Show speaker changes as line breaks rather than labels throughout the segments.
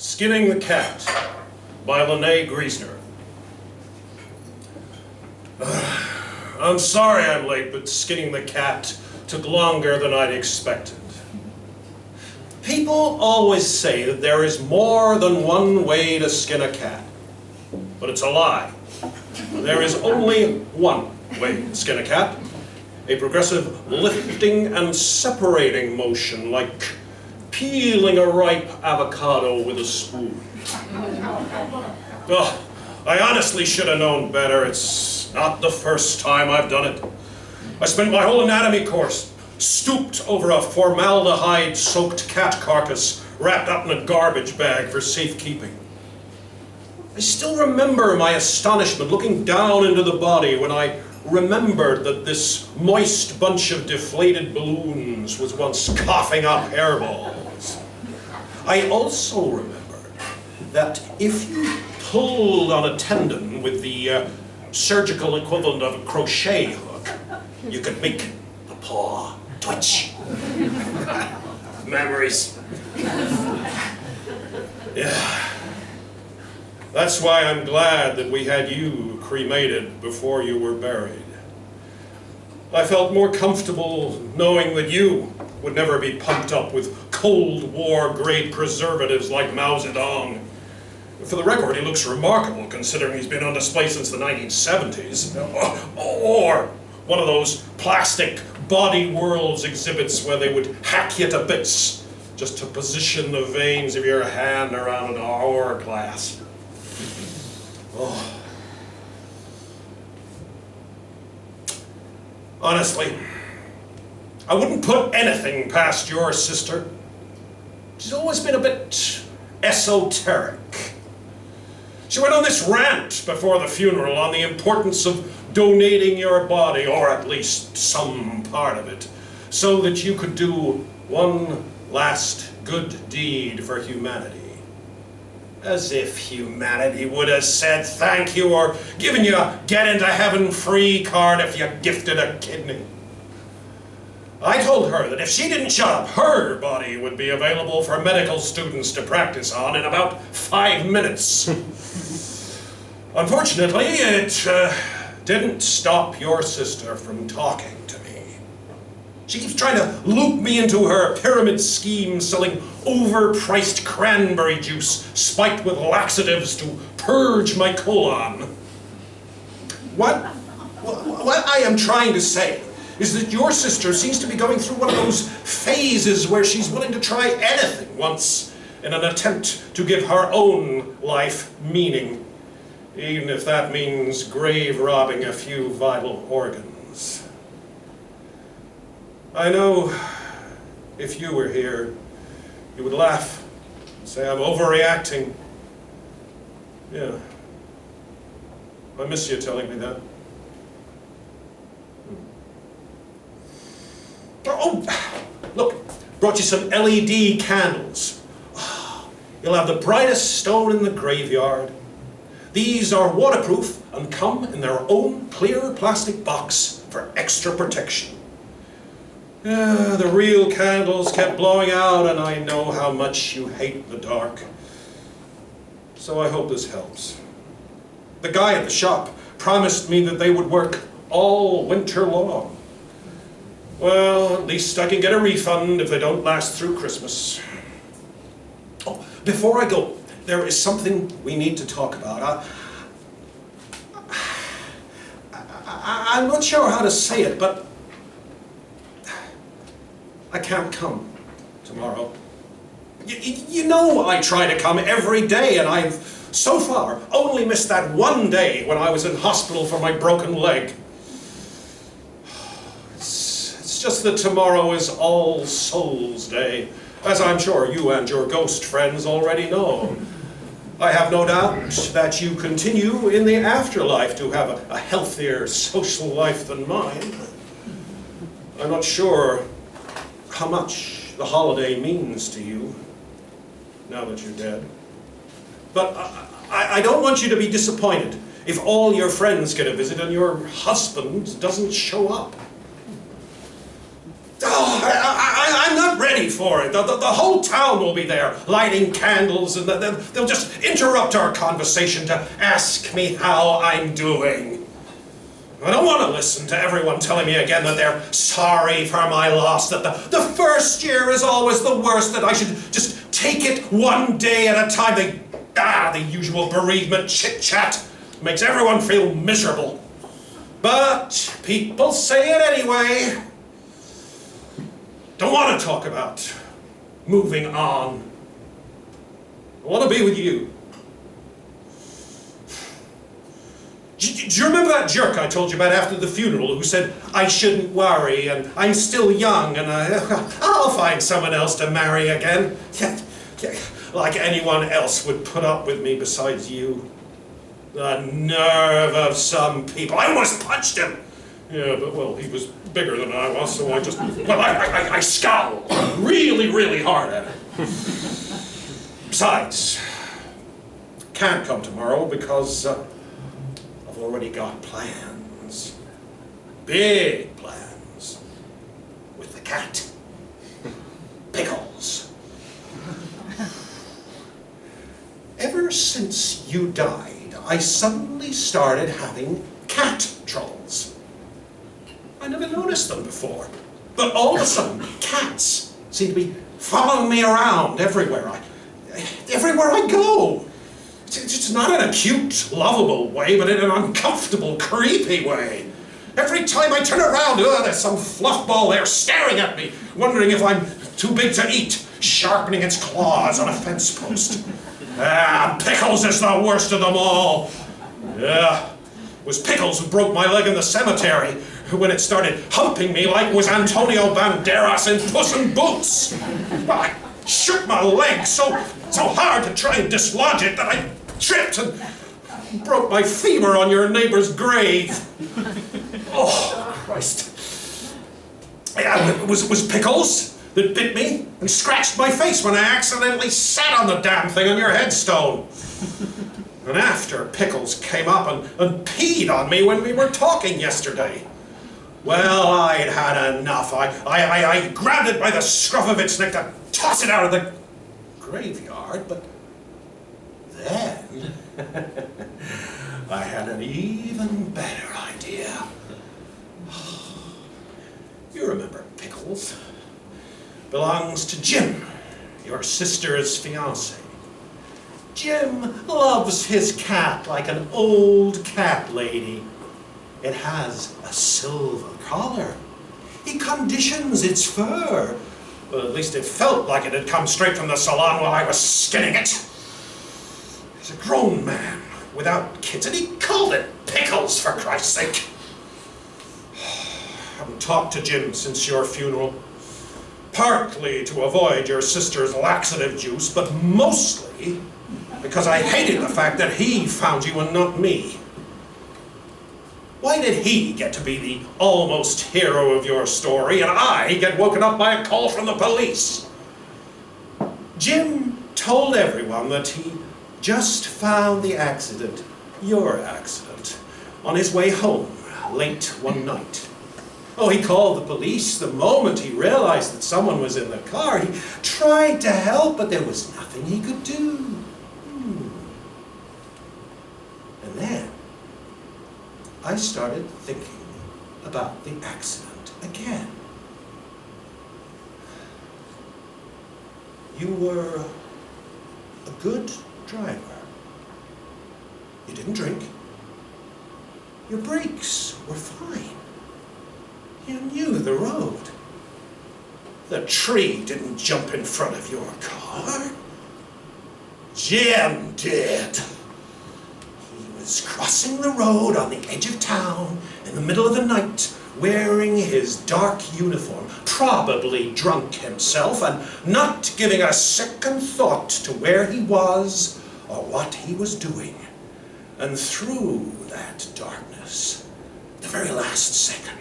Skinning the Cat by Lanay Griessner. I'm sorry I'm late, but skinning the cat took longer than I'd expected. People always say that there is more than one way to skin a cat, but it's a lie. There is only one way to skin a cat, a progressive lifting and separating motion like peeling a ripe avocado with a spoon. Oh, I honestly should have known better. It's not the first time I've done it. I spent my whole anatomy course stooped over a formaldehyde-soaked cat carcass wrapped up in a garbage bag for safekeeping. I still remember my astonishment looking down into the body when I remembered that this moist bunch of deflated balloons was once coughing up hairballs. I also remembered that if you pulled on a tendon with the surgical equivalent of a crochet hook, you could make the paw twitch. Memories. Yeah. That's why I'm glad that we had you cremated before you were buried. I felt more comfortable knowing that you would never be pumped up with Cold War-grade preservatives like Mao Zedong. For the record, he looks remarkable considering he's been on display since the 1970s. Or one of those plastic Body Worlds exhibits where they would hack you to bits just to position the veins of your hand around an hourglass. Oh. Honestly, I wouldn't put anything past your sister. She's always been a bit esoteric. She went on this rant before the funeral on the importance of donating your body, or at least some part of it, so that you could do one last good deed for humanity. As if humanity would have said thank you or given you a get-into-heaven-free card if you gifted a kidney. I told her that if she didn't shut up, her body would be available for medical students to practice on in about 5 minutes. Unfortunately, it didn't stop your sister from talking to me. She keeps trying to loop me into her pyramid scheme selling overpriced cranberry juice spiked with laxatives to purge my colon. What I am trying to say is that your sister seems to be going through one of those phases where she's willing to try anything once in an attempt to give her own life meaning, even if that means grave robbing a few vital organs. I know if you were here, you would laugh and say I'm overreacting. Yeah. I miss you telling me that. Oh, look, brought you some LED candles. You'll have the brightest stone in the graveyard. These are waterproof and come in their own clear plastic box for extra protection. Yeah, the real candles kept blowing out, and I know how much you hate the dark. So I hope this helps. The guy at the shop promised me that they would work all winter long. Well, at least I can get a refund if they don't last through Christmas. Oh, before I go, there is something we need to talk about. I'm not sure how to say it, but I can't come tomorrow. You know I try to come every day, and I've, so far, only missed that one day when I was in hospital for my broken leg. It's just that tomorrow is All Souls Day, as I'm sure you and your ghost friends already know. I have no doubt that you continue in the afterlife to have a healthier social life than mine. I'm not sure how much the holiday means to you, now that you're dead. But I don't want you to be disappointed if all your friends get a visit and your husband doesn't show up. Oh, I'm not ready. ready for it. The whole town will be there, lighting candles, and they'll just interrupt our conversation to ask me how I'm doing. I don't want to listen to everyone telling me again that they're sorry for my loss, that the first year is always the worst, that I should just take it one day at a time. The usual bereavement chit-chat makes everyone feel miserable. But people say it anyway. Don't want to talk about moving on. I want to be with you. Do you remember that jerk I told you about after the funeral who said I shouldn't worry and I'm still young and I'll find someone else to marry again? Like anyone else would put up with me besides you. The nerve of some people. I almost punched him. Yeah, but well, he was bigger than I was, so I scowled really, really hard at him. Besides, can't come tomorrow because I've already got plans. Big plans. With the cat. Pickles. Ever since you died, I suddenly started having cat troubles. I never noticed them before. But all of a sudden, cats seem to be following me around everywhere I go. It's not in a cute, lovable way, but in an uncomfortable, creepy way. Every time I turn around, there's some fluff ball there staring at me, wondering if I'm too big to eat, sharpening its claws on a fence post. Pickles is the worst of them all. Yeah, it was Pickles who broke my leg in the cemetery when it started humping me like it was Antonio Banderas in Puss in Boots. Well, I shook my leg so hard to try and dislodge it that I tripped and broke my femur on your neighbor's grave. Oh, Christ. It was Pickles that bit me and scratched my face when I accidentally sat on the damn thing on your headstone. And after Pickles came up and peed on me when we were talking yesterday. Well, I'd had enough. I grabbed it by the scruff of its neck to toss it out of the graveyard, but then I had an even better idea. You remember Pickles. Belongs to Jim, your sister's fiancé. Jim loves his cat like an old cat lady. It has a silver collar. He conditions its fur. Well, at least it felt like it had come straight from the salon while I was skinning it. He's a grown man without kids, and he called it Pickles, for Christ's sake. I haven't talked to Jim since your funeral. Partly to avoid your sister's laxative juice, but mostly because I hated the fact that he found you and not me. Why did he get to be the almost hero of your story and I get woken up by a call from the police? Jim told everyone that he just found the accident, your accident, on his way home late one night. Oh, he called the police the moment he realized that someone was in the car. He tried to help, but there was nothing he could do. And then I started thinking about the accident again. You were a good driver. You didn't drink. Your brakes were fine. You knew the road. The tree didn't jump in front of your car. Jim did. He was crossing the road on the edge of town in the middle of the night, wearing his dark uniform, probably drunk himself, and not giving a second thought to where he was or what he was doing. And through that darkness, the very last second,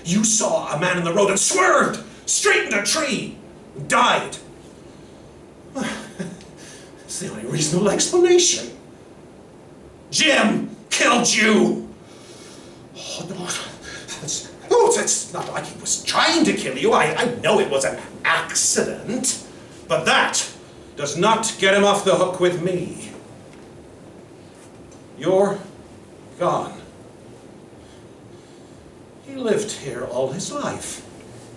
you saw a man in the road and swerved straight into a tree and died. It's the only reasonable explanation. Jim killed you. Oh, no. It's not like he was trying to kill you. I know it was an accident, but that does not get him off the hook with me. You're gone. He lived here all his life.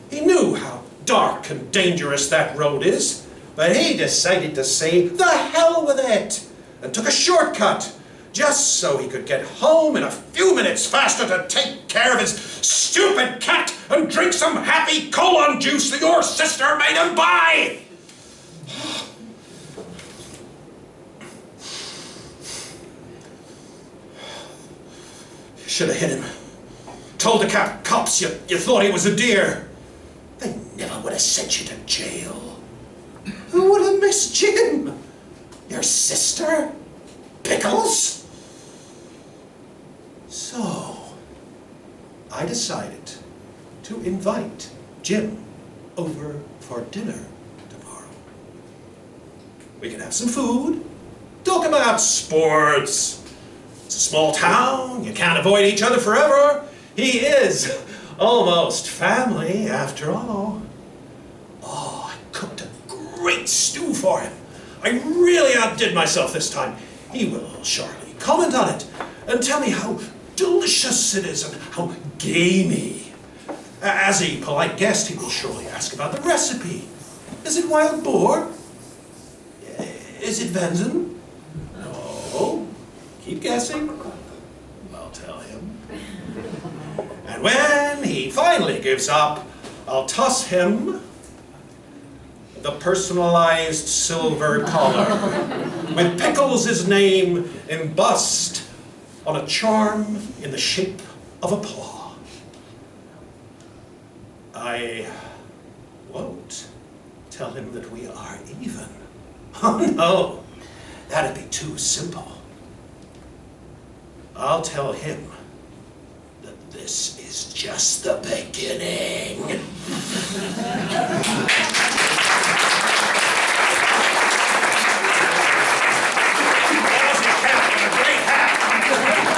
He knew how dark and dangerous that road is, but he decided to say, the hell with it, and took a shortcut, just so he could get home in a few minutes faster to take care of his stupid cat and drink some happy colon juice that your sister made him buy. You should have hit him. Told the cops you thought he was a deer. They never would have sent you to jail. Who would have missed Jim? Your sister? Pickles? So, I decided to invite Jim over for dinner tomorrow. We can have some food, talk about sports. It's a small town, you can't avoid each other forever. He is almost family, after all. Oh, I cooked a great stew for him. I really outdid myself this time. He will shortly comment on it and tell me how delicious it is and how gamey. As a polite guest, he will surely ask about the recipe. Is it wild boar? Is it venison? No. Keep guessing. I'll tell him. And when he finally gives up, I'll toss him the personalized silver collar with Pickles' name embossed on a charm in the shape of a paw. I won't tell him that we are even. Oh no, that'd be too simple. I'll tell him that this is just the beginning.